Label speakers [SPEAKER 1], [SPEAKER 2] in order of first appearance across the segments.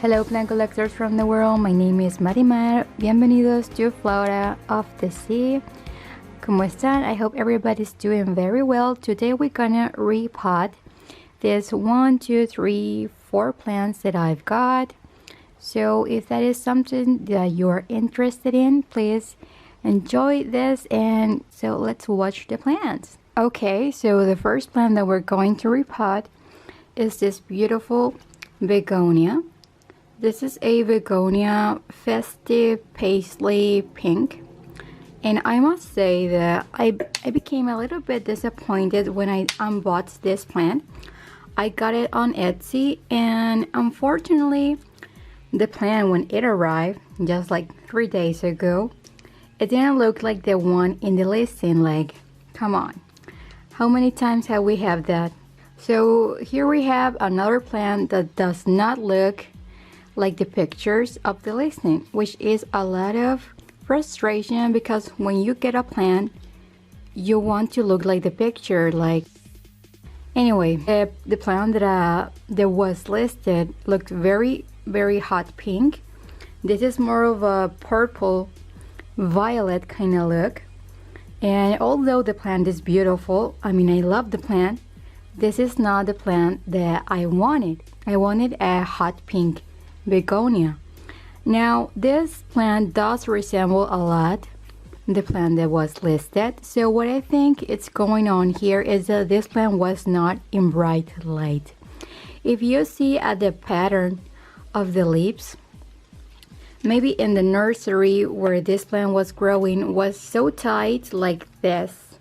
[SPEAKER 1] Hello plant collectors from the world, my name is Marimar. Bienvenidos to Flora of the Sea. ¿Cómo están? I hope everybody's doing very well. Today we're gonna repot this 1, 2, 3, 4 plants that I've got. So if that is something that you're interested in, please enjoy this, and so let's watch the plants. Okay, so the first plant that we're going to repot is this beautiful Begonia. This is a Begonia festive paisley pink, and I must say that I became a little bit disappointed when I unboxed this plant. I got it on Etsy, and unfortunately the plant, when it arrived just like 3 days ago, it didn't look like the one in the listing. Like, come on, how many times have we had that? So here we have another plant that does not look like the pictures of the listing, which is a lot of frustration, because when you get a plant you want to look like the picture. Like, anyway, the plant that was listed looked very hot pink. This is more of a purple violet kind of look, and although the plant is beautiful, I mean, I love the plant, this is not the plant that I wanted. I wanted a hot pink Begonia. Now this plant does resemble a lot the plant that was listed, so what I think is going on here is that this plant was not in bright light. If you see at the pattern of the leaves, maybe in the nursery where this plant was growing was so tight like this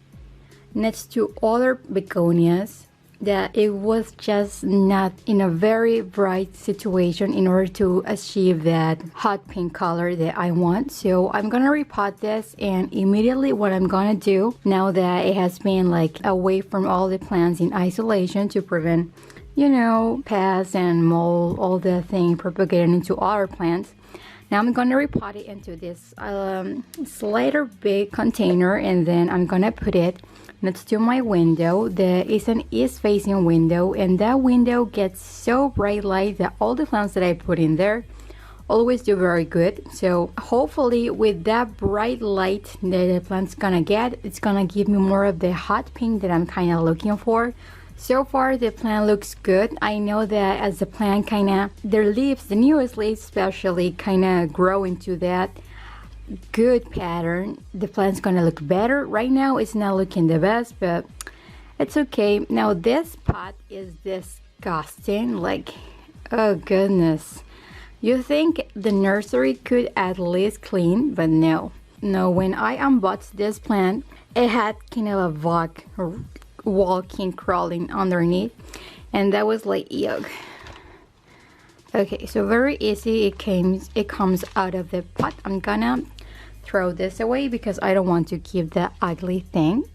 [SPEAKER 1] next to other begonias that it was just not in a very bright situation in order to achieve that hot pink color that I want. So I'm gonna repot this, and immediately what I'm gonna do, now that it has been like away from all the plants in isolation to prevent, you know, pests and mold, all the thing propagating into other plants, now I'm gonna repot it into this slighter big container, and then I'm gonna put it next to my window. There is an east-facing window, and that window gets so bright light that all the plants that I put in there always do very good. So hopefully with that bright light that the plant's gonna get, it's gonna give me more of the hot pink that I'm kind of looking for. So far the plant looks good. I know that as the plant kind of, their leaves, the newest leaves especially, kind of grow into that good pattern, the plant's gonna look better. Right now it's not looking the best, but it's okay. Now this pot is disgusting, like, oh goodness. You think the nursery could at least clean, but no. When I unboxed this plant, it had kind of a vog walking, crawling underneath, and that was like, yuck. Okay, so very easy, it comes out of the pot. I'm gonna throw this away because I don't want to keep that ugly thing,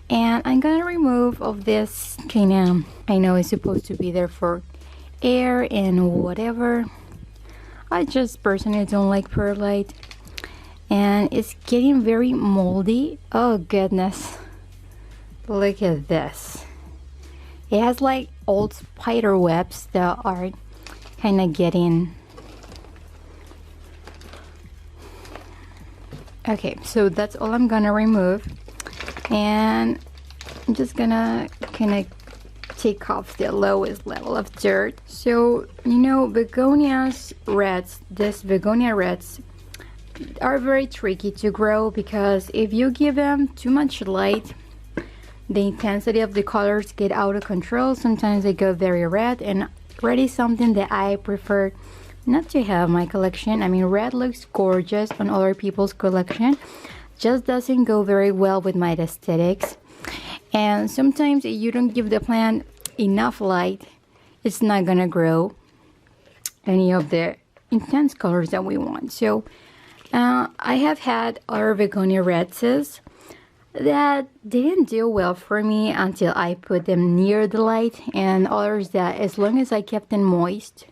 [SPEAKER 1] and I'm gonna remove of this kind of, I know it's supposed to be there for air and whatever. I just personally don't like perlite, and it's getting very moldy. Oh goodness, look at this. It has like old spider webs that are kind of getting. Okay, so that's all I'm gonna remove, and I'm just gonna kind of take off the lowest level of dirt. So, you know, begonias reds, this begonia reds are very tricky to grow, because if you give them too much light, the intensity of the colors get out of control. Sometimes they go very red, and red is something that I prefer not to have in my collection. I mean, red looks gorgeous on other people's collection, just doesn't go very well with my aesthetics. And sometimes if you don't give the plant enough light, it's not gonna grow any of the intense colors that we want. So I have had other begonia reds that didn't do well for me until I put them near the light, and others that, as long as I kept them moist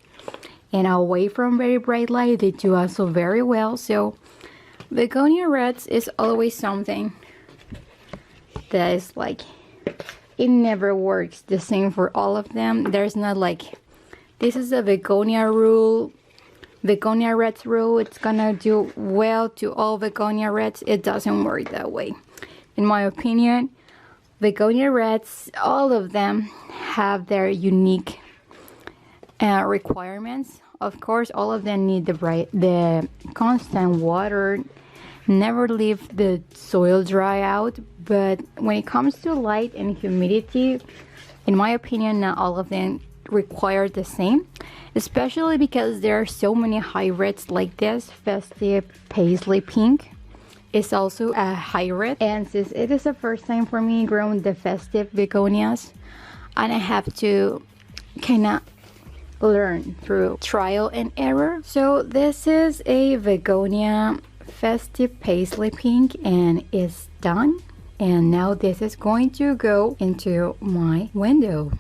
[SPEAKER 1] and away from very bright light, they do also very well. So begonia reds is always something that is like, it never works the same for all of them. There's not like, this is a begonia rule, Begonia reds rule, it's gonna do well to all begonia reds. It doesn't work that way. In my opinion, begonia reds, all of them have their unique requirements. Of course, all of them need the constant water, never leave the soil dry out. But when it comes to light and humidity, in my opinion, not all of them require the same, especially because there are so many hybrids like this. Festive Paisley Pink is also a hybrid, and since it is the first time for me growing the festive begonias, and I have to kind of learn through trial and error. So this is a begonia festive paisley pink, and it's done. And now this is going to go into my window.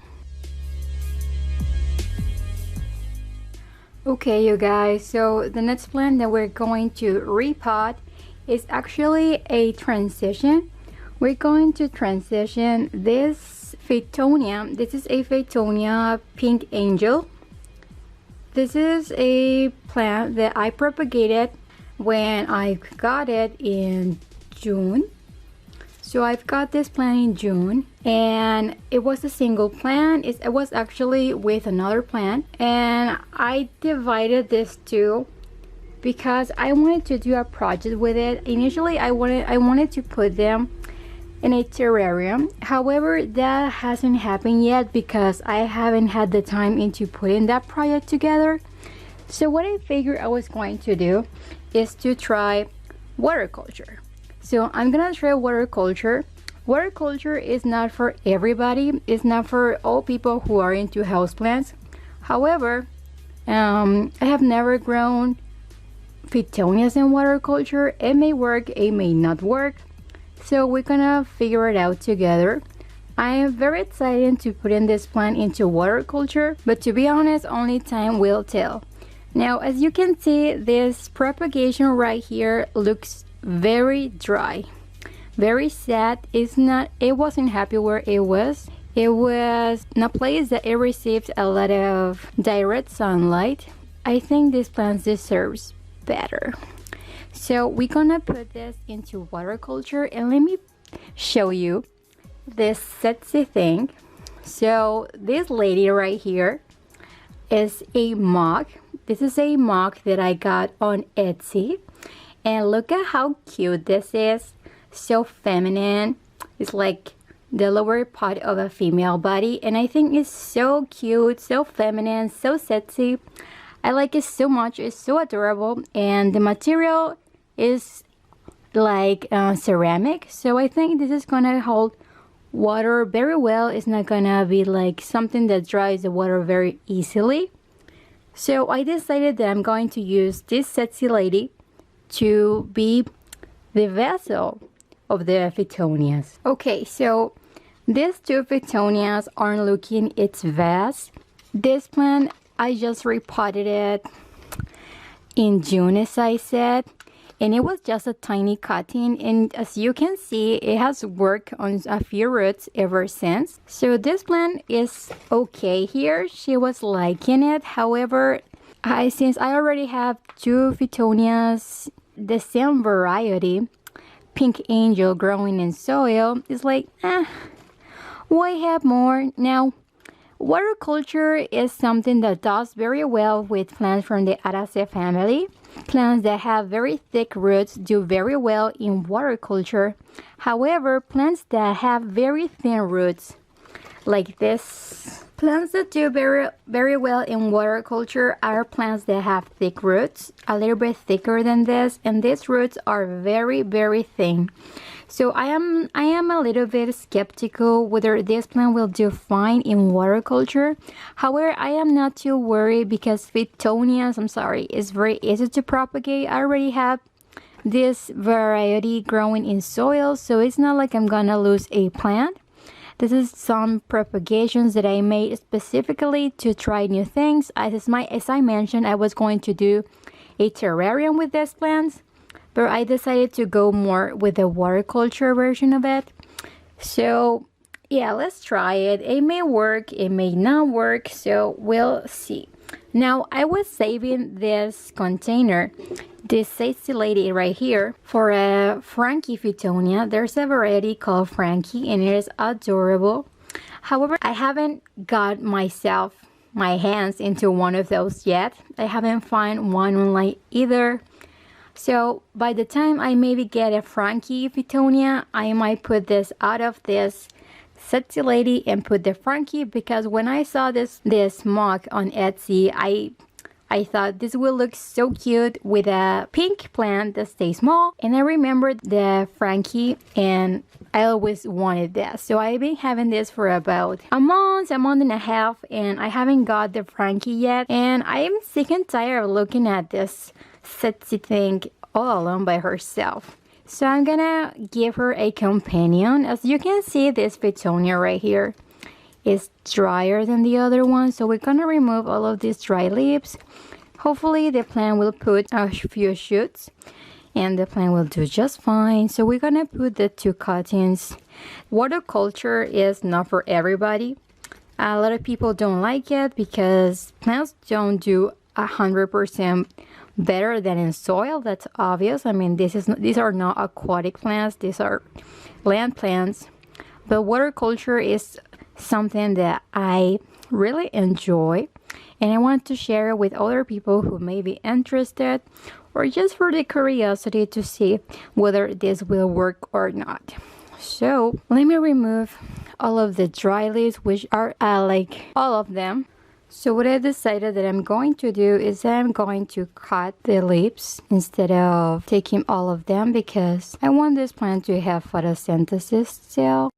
[SPEAKER 1] Okay, you guys, so the next plant that we're going to repot is actually a transition. We're going to transition this Phytonia. This is a Phytonia Pink Angel. This is a plant that I propagated when I got it in June. So I've got this plant in June, and it was a single plant. It was actually with another plant, and I divided this two because I wanted to do a project with it. Initially, I wanted to put them in a terrarium. However, that hasn't happened yet because I haven't had the time into putting that project together. So what I figured I was going to do is to try water culture. So I'm gonna try water culture. Water culture is not for everybody. It's not for all people who are into houseplants. However, I have never grown Phytonias in water culture. It may work, it may not work. So we're gonna figure it out together. I am very excited to put in this plant into water culture, but to be honest, only time will tell. Now, as you can see, this propagation right here looks very dry, very sad. It wasn't happy where it was. It was in a place that it received a lot of direct sunlight. I think this plant deserves better. So we're gonna put this into water culture, and let me show you this sexy thing. So this lady right here is a mug. This is a mug that I got on Etsy. And look at how cute this is. So feminine. It's like the lower part of a female body. And I think it's so cute, so feminine, so sexy. I like it so much. It's so adorable. And the material is like ceramic. So I think this is gonna hold water very well. It's not gonna be like something that dries the water very easily. So I decided that I'm going to use this sexy lady to be the vessel of the Phytonias. Okay, so these two Phytonias aren't looking its best. This plant, I just repotted it in June, as I said, and it was just a tiny cutting, and as you can see, it has worked on a few roots ever since. So this plant is okay here. She was liking it. However, since I already have two Phytonias, the same variety, Pink Angel, growing in soil, it's like, why have more? Now, water culture is something that does very well with plants from the Araceae family. Plants that have very thick roots do very well in water culture. However, plants that have very thin roots, like this, plants that do very well in water culture are plants that have thick roots, a little bit thicker than this, and these roots are very, very thin. So I am a little bit skeptical whether this plant will do fine in water culture. However, I am not too worried because Phytonias, is very easy to propagate. I already have this variety growing in soil, so it's not like I'm gonna lose a plant. This is some propagations that I made specifically to try new things. As I mentioned, I was going to do a terrarium with these plants, but I decided to go more with the water culture version of it. So yeah, let's try it. It may work, it may not work, so we'll see. Now, I was saving this container, this Sexy Lady right here, for a Frankie Fittonia. There's a variety called Frankie, and it is adorable. However, I haven't got my hands into one of those yet. I haven't found one online either. So by the time I maybe get a Frankie Fittonia, I might put this out of this Sexy Lady and put the Frankie, because when I saw this mug on Etsy, I thought this will look so cute with a pink plant that stays small. And I remembered the Frankie, and I always wanted this. So I've been having this for about a month and a half, and I haven't got the Frankie yet. And I'm sick and tired of looking at this sexy thing all alone by herself. So I'm gonna give her a companion. As you can see, this Fittonia right here is drier than the other one. So we're gonna remove all of these dry leaves. Hopefully the plant will put a few shoots and the plant will do just fine. So we're gonna put the 2 cuttings. Waterculture is not for everybody. A lot of people don't like it because plants don't do 100% better than in soil. That's obvious. I mean, these are not aquatic plants, these are land plants. But waterculture is something that I really enjoy, and I want to share it with other people who may be interested, or just for the curiosity to see whether this will work or not. So let me remove all of the dry leaves, which are like all of them. So what I decided that I'm going to do is I'm going to cut the leaves instead of taking all of them, because I want this plant to have photosynthesis still.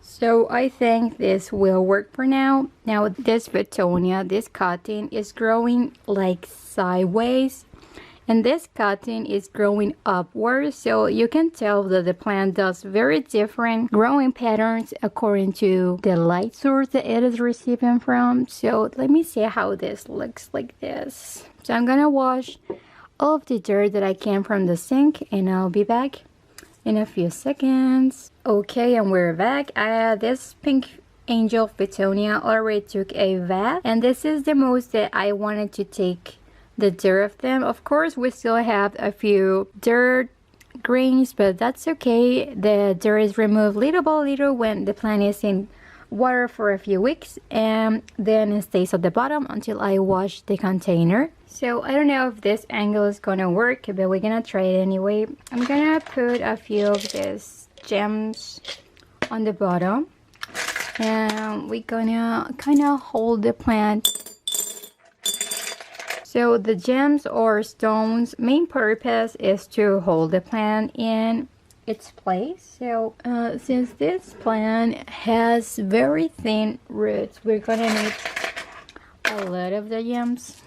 [SPEAKER 1] So I think this will work for now. Now this Fittonia, this cutting is growing like sideways, and this cutting is growing upwards, so you can tell that the plant does very different growing patterns according to the light source that it is receiving from. So let me see how this looks like this. So I'm gonna wash all of the dirt that I can from the sink, and I'll be back in a few seconds. Okay, and we're back. This pink angel Fittonia already took a bath, and this is the most that I wanted to take the dirt of them. Of course, we still have a few dirt grains, but that's okay. The dirt is removed little by little when the plant is in water for a few weeks, and then it stays at the bottom until I wash the container. So I don't know if this angle is gonna work, but we're gonna try it anyway. I'm gonna put a few of these gems on the bottom, and we're gonna kind of hold the plant. So the gems or stones main purpose is to hold the plant in its place. So since this plant has very thin roots, we're gonna need a lot of the gems.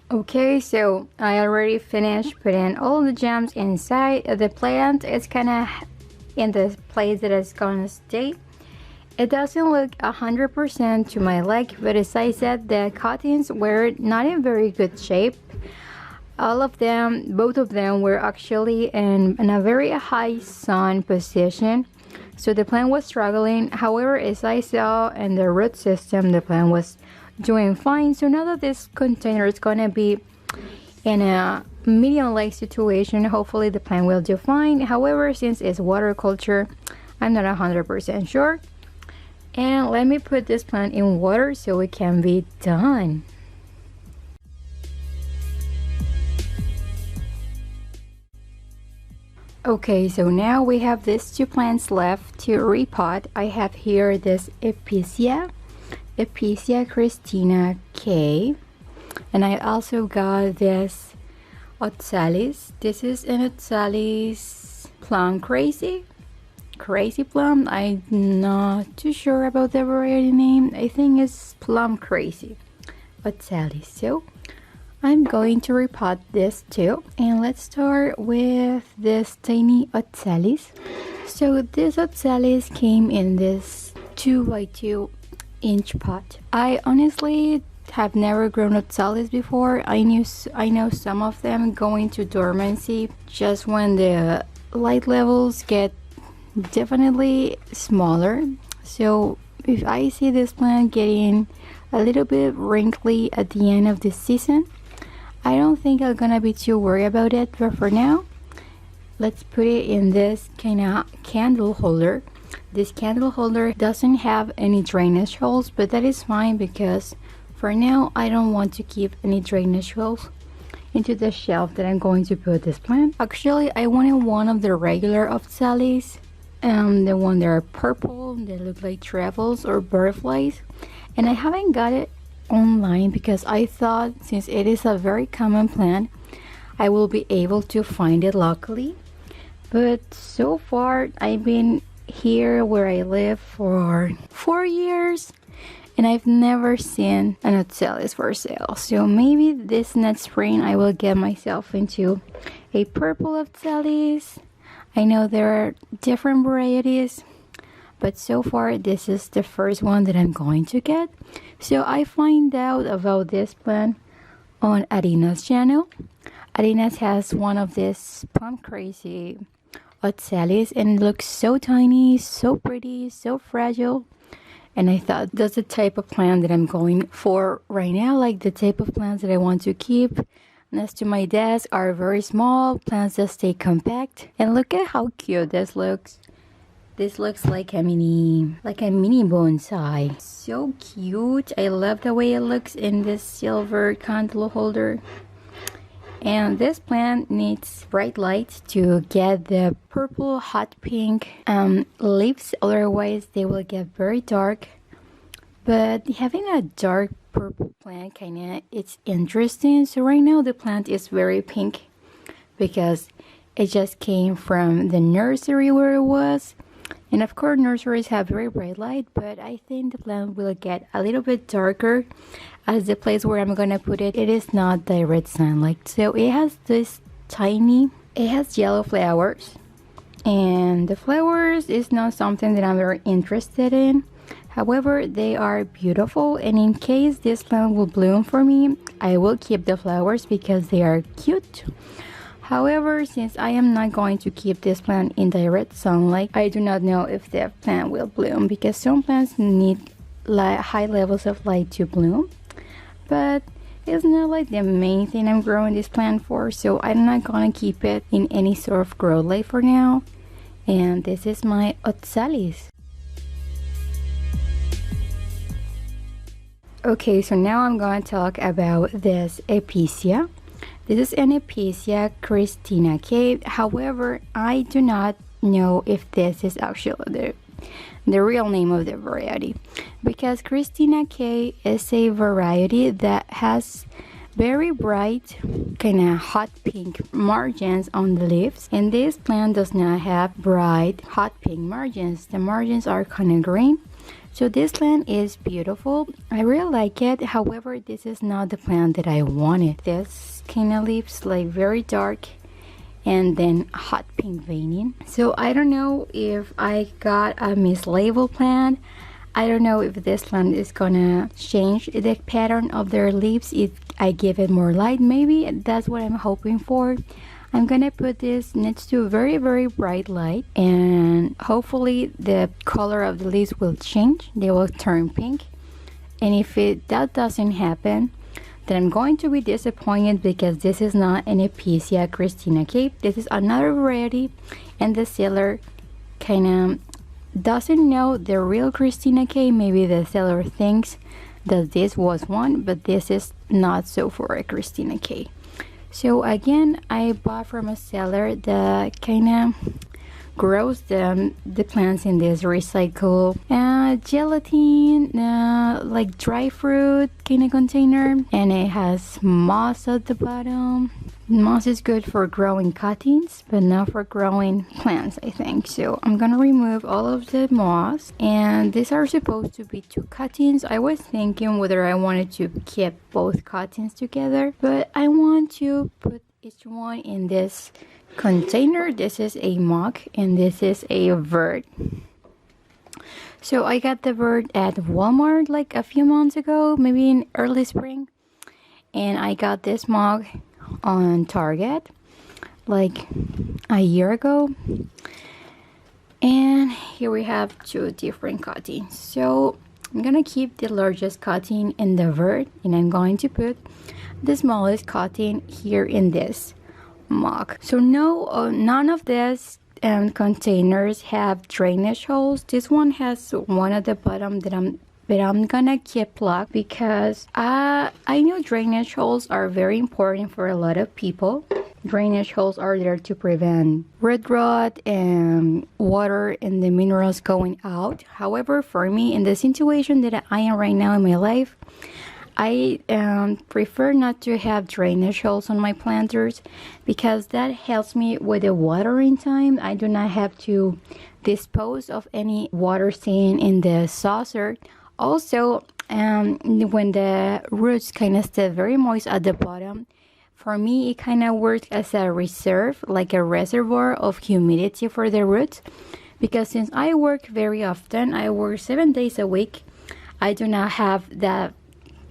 [SPEAKER 1] Okay, so I already finished putting all the gems inside the plant. It's kind of in the place that it's gonna stay. It doesn't look 100% to my like, but as I said, the cuttings were not in very good shape. All of them, both of them were actually in a very high sun position. So the plant was struggling. However, as I saw in the root system, the plant was doing fine. So now that this container is gonna be in a medium light situation, hopefully the plant will do fine. However, since it's waterculture, I'm not 100% sure. And let me put this plant in water so it can be done. Okay, so now we have these 2 plants left to repot. I have here this Epicea Christina K, and I also got this Oxalis. This is an Oxalis plum crazy plum. I'm not too sure about the variety name. I think it's plum crazy Oxalis. So I'm going to repot this too, and let's start with this tiny Oxalis. So this Oxalis came in this 2x2 inch pot. I honestly have never grown Oxalis before. I know some of them go into dormancy just when the light levels get definitely smaller. So if I see this plant getting a little bit wrinkly at the end of the season. I don't think I'm gonna be too worried about it, but for now, let's put it in this kind of candle holder. This candle holder doesn't have any drainage holes, but that is fine because for now I don't want to keep any drainage holes into the shelf that I'm going to put this plant. Actually, I wanted one of the regular oxalis, the one that are purple, they look like truffles or butterflies, and I haven't got it online because I thought since it is a very common plant, I will be able to find it locally. But so far, I've been here where I live for 4 years and I've never seen an oxalis for sale. So maybe this next spring I will get myself into a purple oxalis. I know there are different varieties, but so far this is the first one that I'm going to get. So I find out about this plant on Arina's channel. Arina's has one of these plum crazy oxalis and it looks so tiny, so pretty, so fragile. And I thought that's the type of plant that I'm going for right now, like the type of plants that I want to keep next to my desk are very small plants that stay compact. And look at how cute this looks. This looks like a mini bonsai. So cute. I love the way it looks in this silver candle holder. And this plant needs bright light to get the purple hot pink leaves, otherwise they will get very dark. But having a dark purple plant it's interesting. So right now the plant is very pink because it just came from the nursery where it was. And of course nurseries have very bright light, but I think the plant will get a little bit darker as the place where I'm gonna put it, it is not direct sunlight. So it has it has yellow flowers, and the flowers is not something that I'm very interested in. However, they are beautiful, and in case this plant will bloom for me, I will keep the flowers because they are cute. However, since I am not going to keep this plant in direct sunlight, I do not know if the plant will bloom because some plants need high levels of light to bloom. But it's not like the main thing I'm growing this plant for, so I'm not gonna keep it in any sort of grow light for now. And this is my oxalis. Okay, so now I'm gonna talk about this epicea. This is an Epicea Christina K. However, I do not know if this is actually the real name of the variety, because Christina K is a variety that has very bright kind of hot pink margins on the leaves, and this plant does not have bright hot pink margins. The margins are kind of green. So this plant is beautiful. I really like it. However, this is not the plant that I wanted. This kind of leaves like very dark and then hot pink veining. So I don't know if I got a mislabeled plant. I don't know if this plant is gonna change the pattern of their leaves if I give it more light. Maybe that's what I'm hoping for. I'm gonna put this next to very bright light, and hopefully the color of the leaves will change. They will turn pink, and if that doesn't happen, then I'm going to be disappointed because this is not an Epicea Christina K. This is another variety, and the seller kind of doesn't know the real Christina K. Maybe the seller thinks that this was one, but this is not so for a Christina K. So again, I bought from a seller that kind of grows the plants in this recycled gelatin, like dry fruit kind of container, and it has moss at the bottom. Moss is good for growing cuttings, but not for growing plants, I think. So I'm gonna remove all of the moss, and these are supposed to be 2 cuttings. I was thinking whether I wanted to keep both cuttings together, but I want to put each one in this container. This is a mug and this is a vert. So I got the vert at Walmart like a few months ago, maybe in early spring, and I got this mug on Target like a year ago. And here we have 2 different cuttings. So I'm gonna keep the largest cutting in the vert, and I'm going to put the smallest cutting here in this mug. So no, none of these containers have drainage holes. This one has one at the bottom that I'm gonna keep locked because I know drainage holes are very important for a lot of people. Drainage holes are there to prevent root rot and water and the minerals going out. However, for me, in the situation that I am right now in my life, I prefer not to have drainage holes on my planters because that helps me with the watering time. I do not have to dispose of any water staying in the saucer. Also, when the roots kind of stay very moist at the bottom, for me, it kind of works as a reserve, like a reservoir of humidity for the roots. Because since I work very often, I work 7 days a week, I do not have that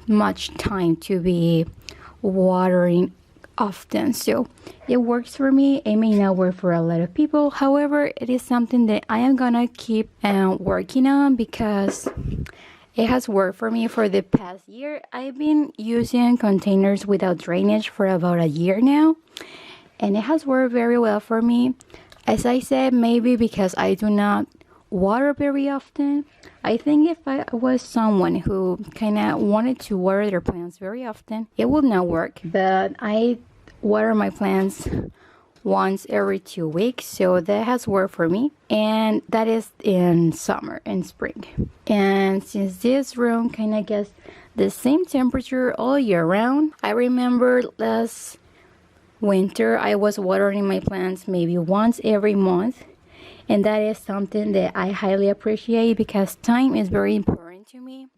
[SPEAKER 1] much time to be watering often. So it works for me. It may not work for a lot of people. However, it is something that I am gonna keep working on because it has worked for me for the past year. I've been using containers without drainage for about a year now, and it has worked very well for me. As I said, maybe because I do not water very often. I think if I was someone who kind of wanted to water their plants very often, it would not work. But I water my plants once every 2 weeks, so that has worked for me, and that is in summer and spring. And since this room kind of gets the same temperature all year round, I remember last winter I was watering my plants maybe once every month, and that is something that I highly appreciate because time is very important to me.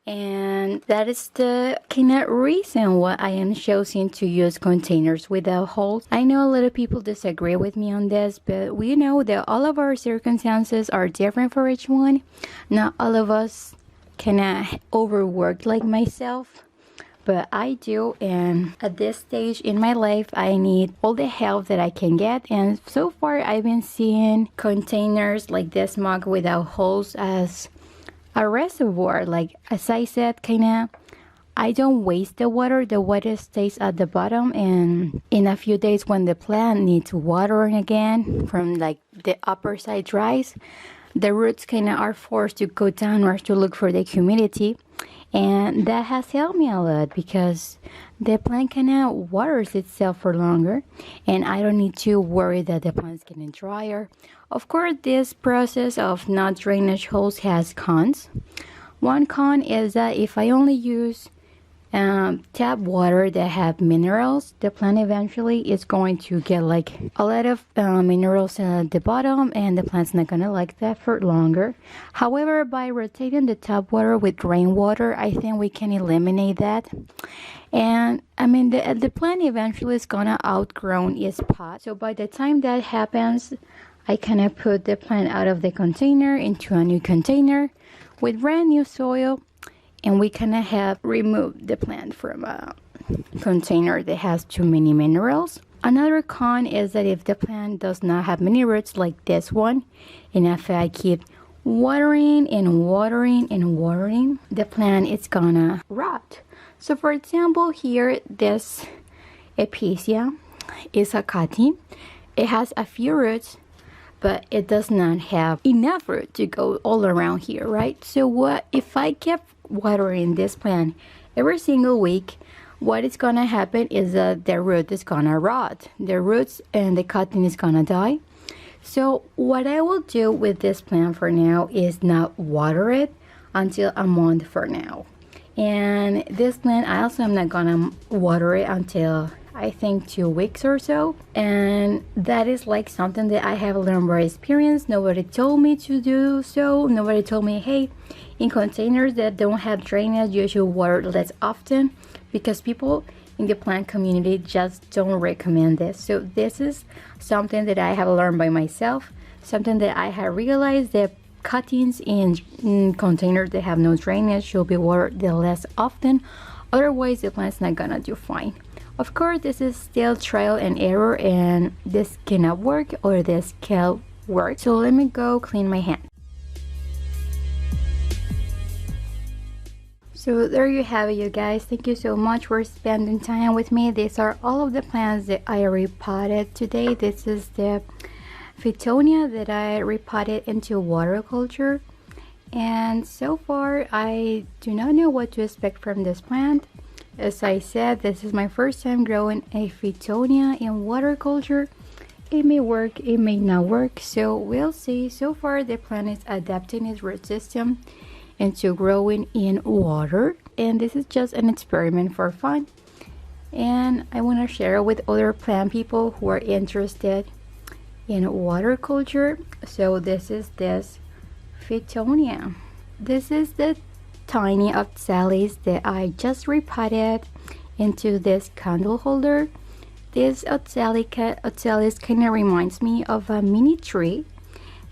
[SPEAKER 1] And that is the kind of reason why I am choosing to use containers without holes. I know a lot of people disagree with me on this, but we know that all of our circumstances are different for each one. Not all of us can overwork like myself, but I do, and at this stage in my life, I need all the help that I can get. And so far, I've been seeing containers like this mug without holes as a reservoir. Like, as I said, I don't waste the water stays at the bottom, and in a few days when the plant needs watering again from like the upper side dries, the roots are forced to go downwards to look for the humidity, and that has helped me a lot because the plant waters itself for longer, and I don't need to worry that the plant's getting drier. Of course, this process of not drainage holes has cons. One con is that if I only use tap water that have minerals, the plant eventually is going to get like a lot of minerals at the bottom, and the plant's not gonna like that for longer. However, by rotating the tap water with rainwater, I think we can eliminate that. And I mean, the plant eventually is gonna outgrow its pot. So by the time that happens, I put the plant out of the container into a new container with brand new soil, and we have removed the plant from a container that has too many minerals. Another con is that if the plant does not have many roots like this one, and if I keep watering and watering and watering, the plant is gonna rot. So for example, here this epicea is a cutting. It has a few roots, but it does not have enough root to go all around here, right? So what if I kept watering this plant every single week, what is gonna happen is that the root is gonna rot. The roots and the cutting is gonna die. So what I will do with this plant for now is not water it until a month for now. And this plant, I also am not gonna water it until I think 2 weeks or so. And that is like something that I have learned by experience. Nobody told me to do so. Nobody told me, hey, in containers that don't have drainage, you should water less often, because people in the plant community just don't recommend this. So this is something that I have learned by myself, something that I have realized that cuttings in containers that have no drainage should be watered less often. Otherwise, the plant's not gonna do fine. Of course, this is still trial and error, and this cannot work or this can work. So let me go clean my hand. So there you have it, you guys. Thank you so much for spending time with me. These are all of the plants that I repotted today. This is the Begonia that I repotted into water culture. And so far, I do not know what to expect from this plant. As I said, this is my first time growing a Begonia in water culture. It may work, it may not work, so we'll see. So far, the plant is adapting its root system into growing in water, and this is just an experiment for fun, and I want to share it with other plant people who are interested in water culture. So this is this Begonia. This is the tiny oxalis that I just repotted into this candle holder. This oxalis kind of reminds me of a mini tree,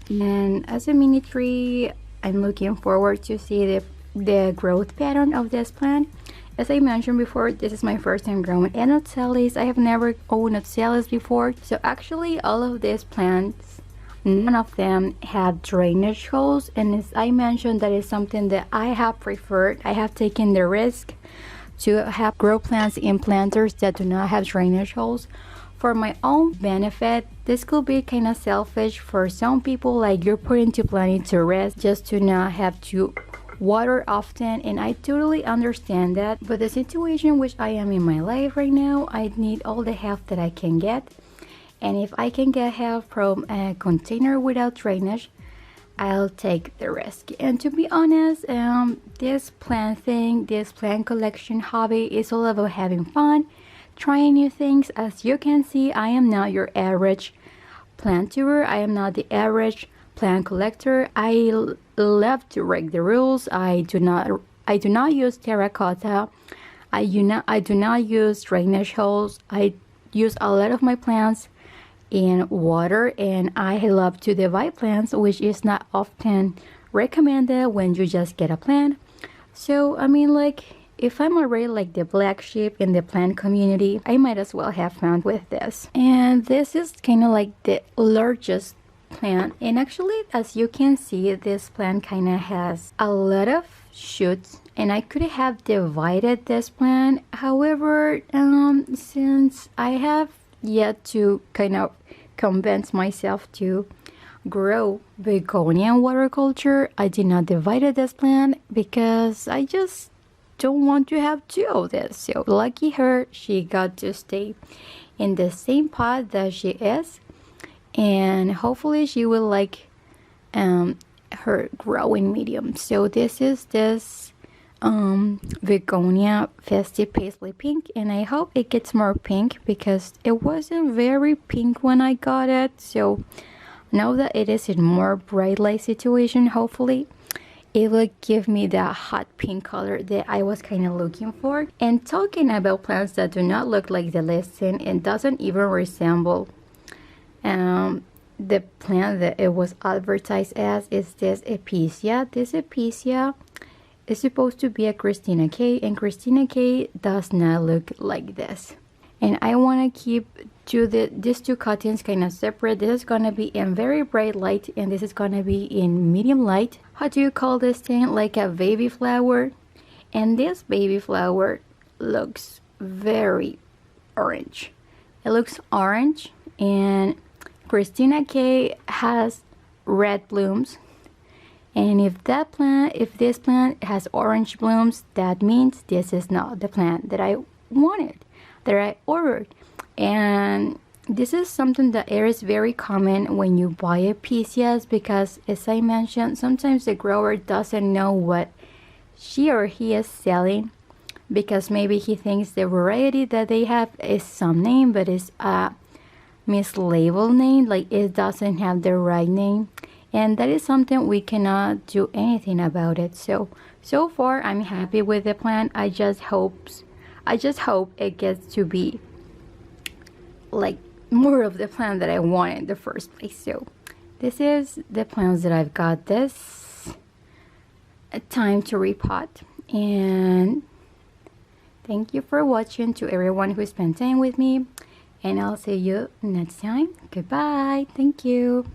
[SPEAKER 1] and as a mini tree I'm looking forward to see the growth pattern of this plant. As I mentioned before, this is my first time growing an oxalis. I have never owned oxalis before. So actually all of these plants, none of them have drainage holes, and as I mentioned, that is something that I have preferred. I have taken the risk to have grow plants in planters that do not have drainage holes for my own benefit. This could be kind of selfish for some people, like you're putting to planting to rest just to not have to water often, and I totally understand that. But the situation which I am in my life right now, I need all the help that I can get, and if I can get help from a container without drainage, I'll take the risk. And to be honest, this plant thing, this plant collection hobby is all about having fun, trying new things. As you can see, I am not your average plant tuber. I am not the average plant collector. I love to break the rules. I do not use terracotta. I do not use drainage holes. I use a lot of my plants in water, and I love to divide plants, which is not often recommended when you just get a plant. So I mean, like, if I'm already like the black sheep in the plant community, I might as well have fun with this. And this is kind of like the largest plant, and actually, as you can see, this plant kind of has a lot of shoots, and I could have divided this plant. However, since I have yet to kind of convince myself to grow Begonia in water culture, I did not divide this plant because I just don't want to have two of this. So lucky her, she got to stay in the same pot that she is, and hopefully she will like her growing medium. So this is this Begonia Festive Paisley Pink, and I hope it gets more pink because it wasn't very pink when I got it. So now that it is in more bright light situation, hopefully it will give me that hot pink color that I was kind of looking for. And talking about plants that do not look like the listing and doesn't even resemble the plant that it was advertised as, is this Epicea. This Epicea is supposed to be a Christina K, and Christina K does not look like this. And I want to keep these two cuttings kind of separate. This is going to be in very bright light, and this is going to be in medium light. How do you call this thing? Like a baby flower. And this baby flower looks very orange. It looks orange, and Christina K has red blooms. And if this plant has orange blooms, that means this is not the plant that I wanted, that I ordered. And this is something that is very common when you buy Epicedias, because as I mentioned, sometimes the grower doesn't know what she or he is selling, because maybe he thinks the variety that they have is some name, but it's a mislabeled name, like it doesn't have the right name. And that is something we cannot do anything about it. So far I'm happy with the plant. I just hope it gets to be like more of the plant that I wanted in the first place. So this is the plants that I've got this time to repot. And thank you for watching, to everyone who spent time with me, and I'll see you next time. Goodbye. Thank you.